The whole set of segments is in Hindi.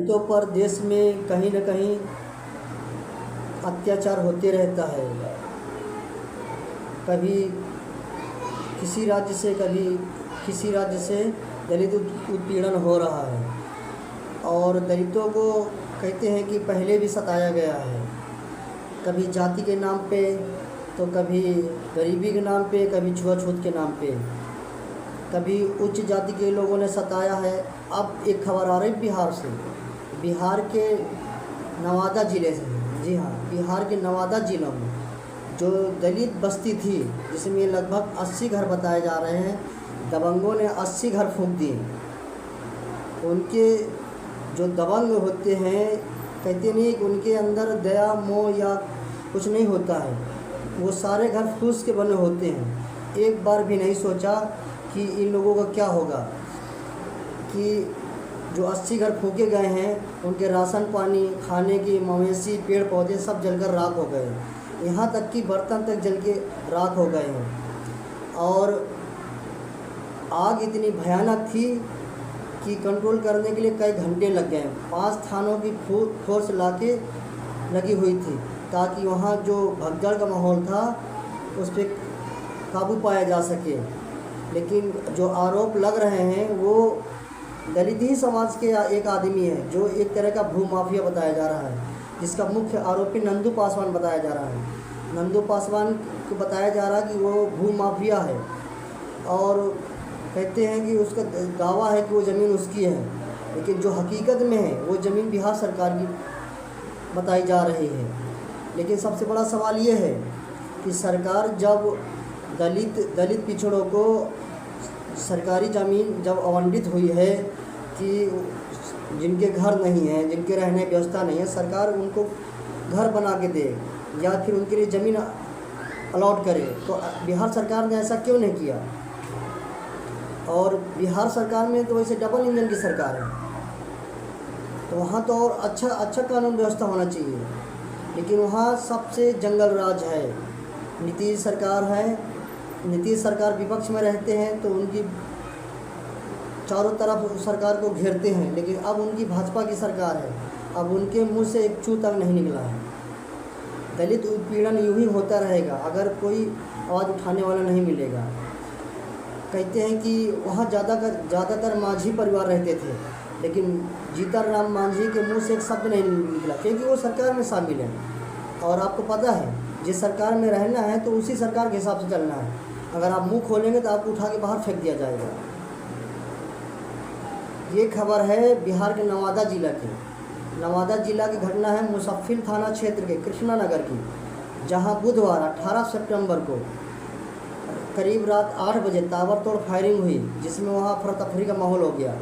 दलितों पर देश में कहीं न कहीं अत्याचार होते रहता है। कभी किसी राज्य से, कभी किसी राज्य से दलित उत्पीड़न हो रहा है और दलितों को कहते हैं कि पहले भी सताया गया है, कभी जाति के नाम पे, तो कभी गरीबी के नाम पे, कभी छुआछूत के नाम पे, कभी उच्च जाति के लोगों ने सताया है। अब एक खबर आ रही बिहार से, बिहार के नवादा ज़िले से, जी हाँ, बिहार के नवादा ज़िलों में जो दलित बस्ती थी जिसमें लगभग 80 घर बताए जा रहे हैं, दबंगों ने 80 घर फूंक दिए। उनके जो दबंग होते हैं, कहते नहीं कि उनके अंदर दया मोह या कुछ नहीं होता है, वो सारे घर फूस के बने होते हैं। एक बार भी नहीं सोचा कि इन लोगों का क्या होगा, कि जो 80 घर फूके गए हैं उनके राशन पानी, खाने की, मवेशी, पेड़ पौधे सब जलकर राख हो गए। यहाँ तक कि बर्तन तक जल के राख हो गए हैं और आग इतनी भयानक थी कि कंट्रोल करने के लिए कई घंटे लग गए। 5 थानों की फोर्स लाके लगी हुई थी ताकि वहाँ जो भगदड़ का माहौल था उस पर काबू पाया जा सके। लेकिन जो आरोप लग रहे हैं वो दलित ही समाज के एक आदमी है जो एक तरह का भू माफिया बताया जा रहा है, जिसका मुख्य आरोपी नंदू पासवान बताया जा रहा है। नंदू पासवान को बताया जा रहा है कि वो भू माफिया है और कहते हैं कि उसका दावा है कि वो ज़मीन उसकी है, लेकिन जो हकीकत में है वो ज़मीन बिहार सरकार की बताई जा रही है। लेकिन सबसे बड़ा सवाल ये है कि सरकार जब दलित पिछड़ों को सरकारी ज़मीन जब आवंटित हुई है कि जिनके घर नहीं हैं, जिनके रहने की व्यवस्था नहीं है, सरकार उनको घर बना के दे या फिर उनके लिए ज़मीन अलॉट करे, तो बिहार सरकार ने ऐसा क्यों नहीं किया। और बिहार सरकार में तो वैसे डबल इंजन की सरकार है, तो वहाँ तो और अच्छा कानून व्यवस्था होना चाहिए, लेकिन वहाँ सबसे जंगल राज है। नीतीश सरकार है, नीतीश सरकार विपक्ष में रहते हैं तो उनकी चारों तरफ सरकार को घेरते हैं, लेकिन अब उनकी भाजपा की सरकार है, अब उनके मुंह से एक चू तक नहीं निकला है। दलित उत्पीड़न यूँ ही होता रहेगा अगर कोई आवाज़ उठाने वाला नहीं मिलेगा। कहते हैं कि वहाँ ज़्यादातर मांझी परिवार रहते थे, लेकिन जीतन राम मांझी के मुंह से एक शब्द नहीं निकला क्योंकि वो सरकार में शामिल है। और आपको पता है जिस सरकार में रहना है तो उसी सरकार के हिसाब से चलना है। अगर आप मुंह खोलेंगे तो आपको उठा के बाहर फेंक दिया जाएगा। ये खबर है बिहार के नवादा ज़िला की। नवादा ज़िला की घटना है मुसफ्फिल थाना क्षेत्र के कृष्णा नगर की, जहां बुधवार 18 सितंबर को करीब रात 8 बजे ताबड़तोड़ फायरिंग हुई, जिसमें वहां अफरा तफरी का माहौल हो गया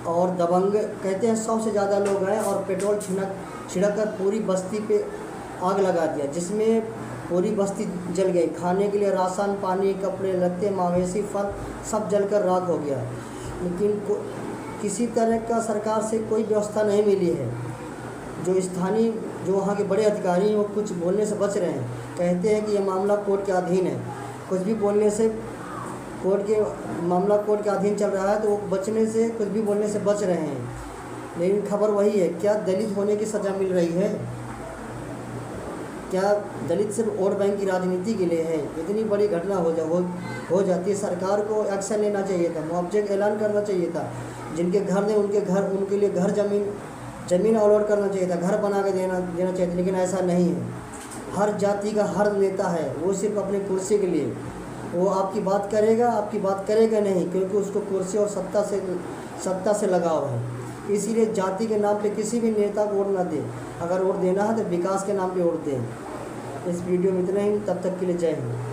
और दबंग कहते हैं 100 से ज़्यादा लोग आए और पेट्रोल छिड़क कर पूरी बस्ती पे आग लगा दिया, जिसमें पूरी बस्ती जल गई। खाने के लिए राशन पानी, कपड़े लत्ते, मवेशी, फल सब जलकर राख हो गया। लेकिन किसी तरह का सरकार से कोई व्यवस्था नहीं मिली है। जो स्थानीय जो वहाँ के बड़े अधिकारी हैं वो कुछ बोलने से बच रहे हैं, कहते हैं कि ये मामला कोर्ट के अधीन है। कुछ भी बोलने से मामला कोर्ट के अधीन चल रहा है तो वो बचने से, कुछ भी बोलने से बच रहे हैं। लेकिन खबर वही है, क्या दलित होने की सज़ा मिल रही है? क्या दलित सिर्फ वोट बैंक की राजनीति के लिए है? इतनी बड़ी घटना हो जाती है, सरकार को एक्शन लेना चाहिए था, मुआवजे का ऐलान करना चाहिए था। जिनके घर ने उनके लिए घर ज़मीन अलॉट करना चाहिए था, घर बना के देना चाहिए था, लेकिन ऐसा नहीं है। हर जाति का हर नेता है, वो सिर्फ अपनी कुर्सी के लिए, वो आपकी बात करेगा नहीं, क्योंकि उसको कुर्सी और सत्ता से लगाव है। इसीलिए जाति के नाम पे किसी भी नेता को वोट ना दे। अगर वोट देना है तो विकास के नाम पे वोट दें। इस वीडियो में इतना ही, तब तक के लिए जय हिंद।